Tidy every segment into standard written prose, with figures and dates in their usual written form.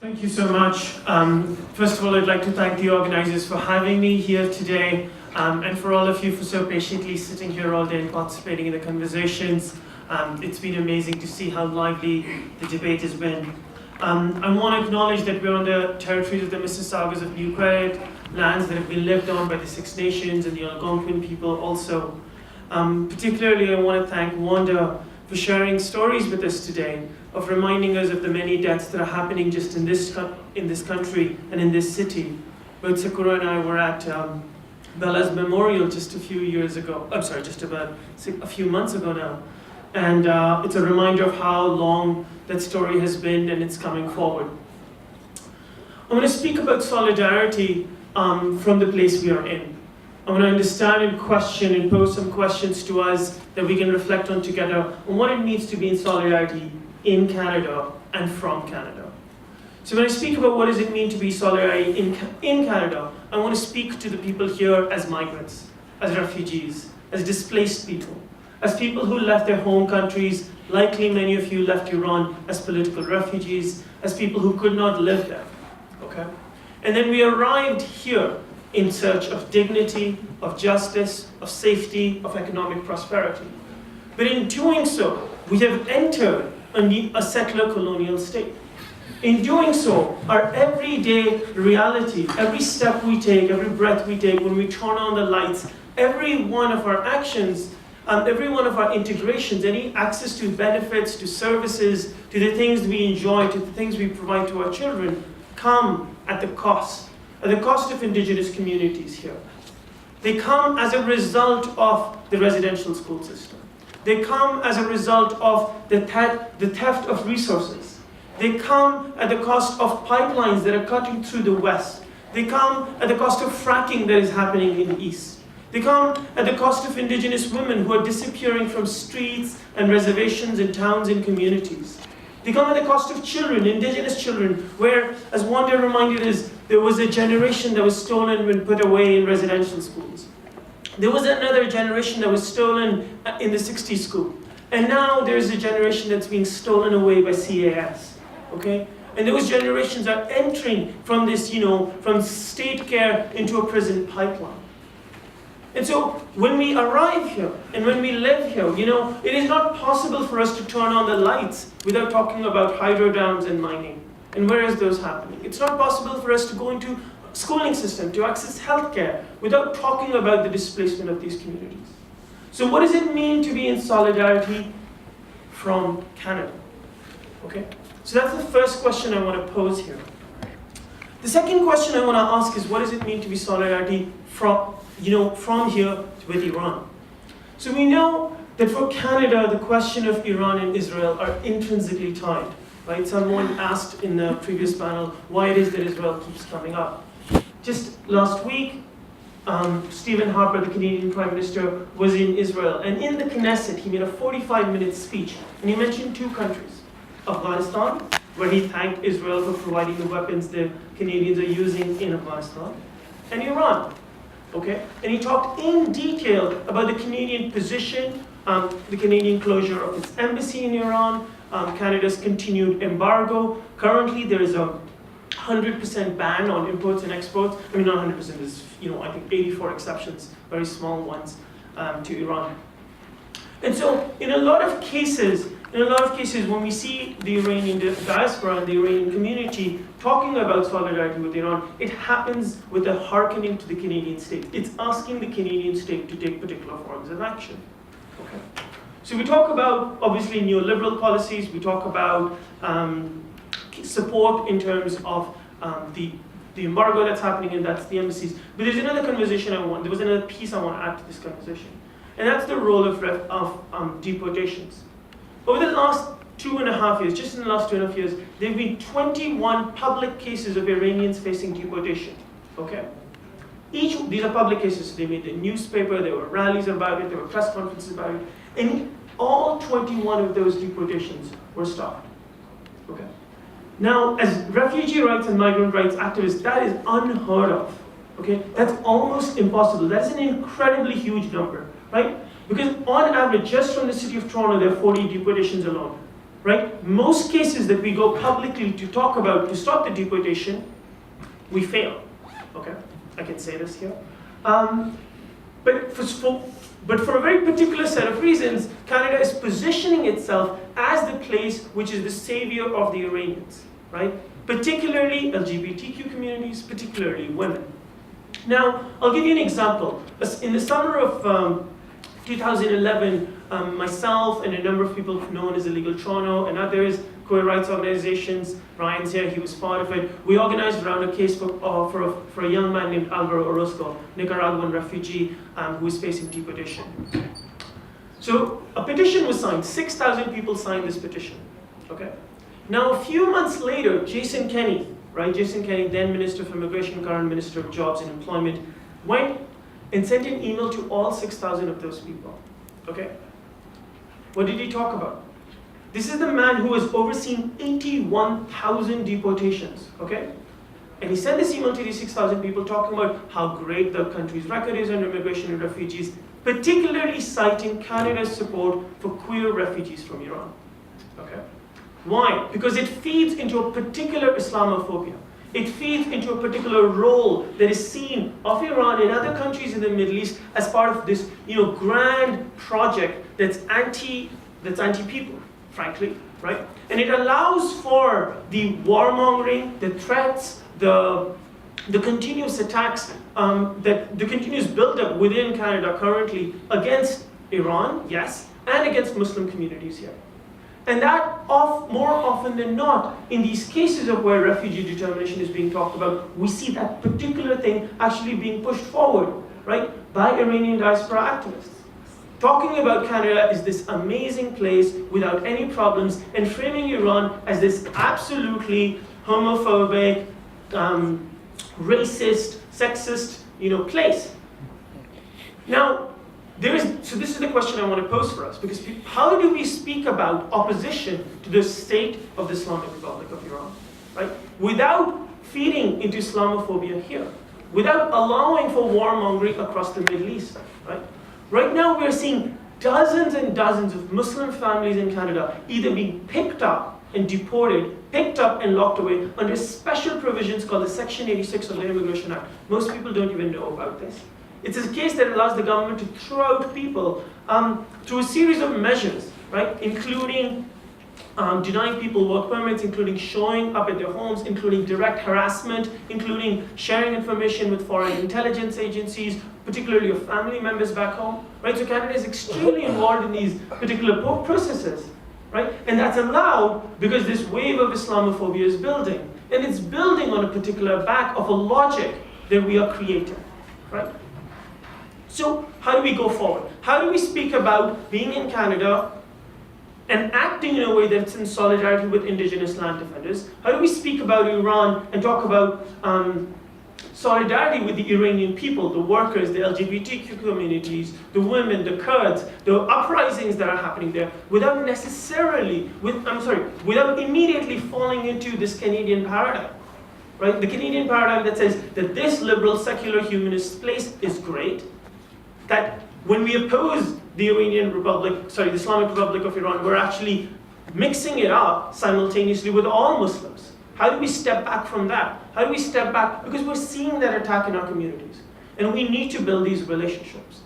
Thank you so much. First of all, I'd like to thank the organizers for having me here today, and for all of you for so patiently sitting here all day and participating in the conversations. It's been amazing to see how lively the debate has been. I want to acknowledge that we're on the territories of the Mississaugas of New Credit, lands that have been lived on by the Six Nations and the Algonquin people also. Particularly, I want to thank Wanda for sharing stories with us today, of reminding us of the many deaths that are happening just in this country and in this city. Both Sakura and I were at Bella's memorial just a few years ago. I'm sorry, just about a few months ago now. And it's a reminder of how long that story has been, and it's coming forward. I'm going to speak about solidarity from the place we are in. I want to understand and question and pose some questions to us that we can reflect on together on what it means to be in solidarity in Canada and from Canada. So when I speak about what does it mean to be solidarity in Canada, I want to speak to the people here as migrants, as refugees, as displaced people, as people who left their home countries. Likely many of you left Iran as political refugees, as people who could not live there, okay? And then we arrived here in search of dignity, of justice, of safety, of economic prosperity. But in doing so, we have entered a settler colonial state. In doing so, our everyday reality, every step we take, every breath we take, when we turn on the lights, every one of our actions, every one of our integrations, any access to benefits, to services, to the things we enjoy, to the things we provide to our children, come at the cost of indigenous communities here. They come as a result of the residential school system. They come as a result of the theft of resources. They come at the cost of pipelines that are cutting through the west. They come at the cost of fracking that is happening in the east. They come at the cost of indigenous women who are disappearing from streets and reservations and towns and communities. They come at the cost of children, indigenous children, where, as Wanda reminded us, there was a generation that was stolen and put away in residential schools. There was another generation that was stolen in the 60s school. And now there's a generation that's being stolen away by CAS, okay? And those generations are entering from this, from state care into a prison pipeline. And so when we arrive here and when we live here, it is not possible for us to turn on the lights without talking about hydro dams and mining. And where is those happening? It's not possible for us to go into schooling system, to access healthcare, without talking about the displacement of these communities. So what does it mean to be in solidarity from Canada? Okay? So that's the first question I want to pose here. The second question I want to ask is, what does it mean to be solidarity from here with Iran? So we know that for Canada, the question of Iran and Israel are intrinsically tied, right? Someone asked in the previous panel why it is that Israel keeps coming up. Just last week, Stephen Harper, the Canadian Prime Minister, was in Israel. And in the Knesset, he made a 45-minute speech. And he mentioned two countries. Afghanistan, where he thanked Israel for providing the weapons the Canadians are using in Afghanistan. And Iran, okay? And he talked in detail about the Canadian position, the Canadian closure of its embassy in Iran, Canada's continued embargo. Currently, there is a 100% ban on imports and exports. I mean, not 100%, there's, I think 84 exceptions, very small ones, to Iran. And so, in a lot of cases, when we see the Iranian diaspora and the Iranian community talking about solidarity with Iran, it happens with a hearkening to the Canadian state. It's asking the Canadian state to take particular forms of action. Okay. So we talk about, obviously, neoliberal policies. We talk about support in terms of the embargo that's happening, and that's the embassies. But there's another there was another piece I want to add to this conversation. And that's the role of deportations. Over the last 2.5 years, just in the last 2.5 years, there have been 21 public cases of Iranians facing deportation, okay? These are public cases, so they made the newspaper, there were rallies about it, there were press conferences about it, and all 21 of those deportations were stopped, okay? Now, as refugee rights and migrant rights activists, that is unheard of, okay? That's almost impossible. That is an incredibly huge number, right? Because on average, just from the city of Toronto, there are 40 deportations alone. right? Most cases that we go publicly to talk about to stop the deportation, we fail. Okay, I can say this here. But for a very particular set of reasons, Canada is positioning itself as the place which is the savior of the Iranians, right? Particularly LGBTQ communities, particularly women. Now, I'll give you an example. In the summer of 2011, myself and a number of people known as Illegal Toronto and others, queer rights organizations, Ryan's here, he was part of it, we organized around a case for a young man named Alvaro Orozco, Nicaraguan refugee who is facing deportation. So a petition was signed, 6,000 people signed this petition, okay? Now a few months later, Jason Kenney, right, Jason Kenney, then Minister for Immigration, current Minister of Jobs and Employment, went and sent an email to all 6,000 of those people, okay? What did he talk about? This is the man who has overseen 81,000 deportations, okay? And he sent this email to these 6,000 people talking about how great the country's record is on immigration and refugees, particularly citing Canada's support for queer refugees from Iran, okay? Why? Because it feeds into a particular Islamophobia. It feeds into a particular role that is seen of Iran and other countries in the Middle East as part of this, grand project that's anti-people, frankly, right? And it allows for the warmongering, the threats, the continuous attacks, the continuous buildup within Canada currently against Iran, yes, and against Muslim communities here. And that, more often than not, in these cases of where refugee determination is being talked about, we see that particular thing actually being pushed forward, right, by Iranian diaspora activists. Talking about Canada as this amazing place without any problems, and framing Iran as this absolutely homophobic, racist, sexist, place. Now, so this is the question I want to pose for us, because how do we speak about opposition to the state of the Islamic Republic of Iran, right? Without feeding into Islamophobia here, without allowing for warmongering across the Middle East, right? Right now we're seeing dozens and dozens of Muslim families in Canada either being picked up and deported, picked up and locked away under special provisions called the Section 86 of the Immigration Act. Most people don't even know about this. It's a case that allows the government to throw out people through a series of measures, right? Including denying people work permits, including showing up at their homes, including direct harassment, including sharing information with foreign intelligence agencies, particularly your family members back home, right? So Canada is extremely involved in these particular processes, right? And that's allowed because this wave of Islamophobia is building. And it's building on a particular back of a logic that we are creating, right? So how do we go forward? How do we speak about being in Canada and acting in a way that's in solidarity with indigenous land defenders? How do we speak about Iran and talk about solidarity with the Iranian people, the workers, the LGBTQ communities, the women, the Kurds, the uprisings that are happening there, without immediately falling into this Canadian paradigm, right? The Canadian paradigm that says that this liberal, secular, humanist place is great, that when we oppose the the Islamic Republic of Iran, we're actually mixing it up simultaneously with all Muslims. How do we step back from that? How do we step back? Because we're seeing that attack in our communities. And we need to build these relationships.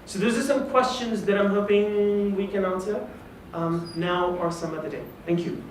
So those are some questions that I'm hoping we can answer now or some other day. Thank you.